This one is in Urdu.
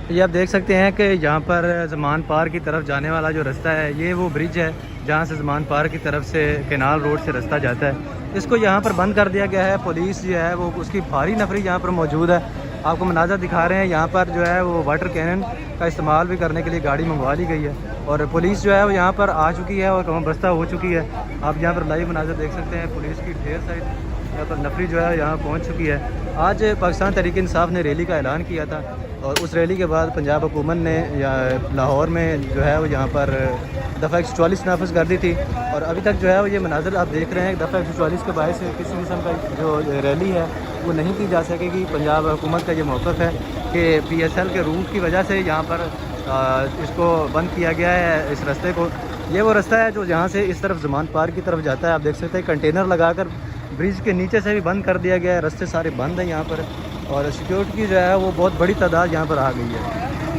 یہ آپ دیکھ سکتے ہیں کہ یہاں پر زمان پار کی طرف جانے والا جو رستہ ہے یہ وہ برج ہے جہاں سے زمان پار کی طرف سے کینال روڈ سے رستہ جاتا ہے. اس کو یہاں پر بند کر دیا گیا ہے. پولیس جو ہے وہ اس کی بھاری نفری یہاں پر موجود ہے. آپ کو مناظر دکھا رہے ہیں. یہاں پر جو ہے وہ واٹر کینن کا استعمال بھی کرنے کے لیے گاڑی منگوا لی گئی ہے اور پولیس جو ہے وہ یہاں پر آ چکی ہے اور کم بستہ ہو چکی ہے. آپ یہاں پر لائیو مناظر دیکھ سکتے ہیں. پولیس کی ڈھیر ساری یہاں پر نفری جو ہے یہاں پہنچ چکی ہے. آج پاکستان تحریک انصاف نے ریلی کا اعلان کیا تھا اور اس ریلی کے بعد پنجاب حکومت نے لاہور میں جو ہے وہ یہاں پر دفعہ 144 نافذ کر دی تھی اور ابھی تک جو ہے وہ یہ مناظر آپ دیکھ رہے ہیں. دفعہ 144 کے باعث کسی قسم کا جو ریلی ہے وہ نہیں کی جا سکے گی. پنجاب حکومت کا یہ موقف ہے کہ PSL کے روٹ کی وجہ سے یہاں پر اس کو بند کیا گیا ہے اس رستے کو. یہ وہ رستہ ہے جو یہاں سے اس طرف زمان پار کی طرف جاتا ہے. آپ دیکھ سکتے ہیں کنٹینر لگا کر برج کے نیچے سے بھی بند کر دیا گیا ہے. رستے سارے بند ہیں یہاں پر اور سیکیورٹی کی جو ہے وہ بہت بڑی تعداد یہاں پر آ گئی ہے.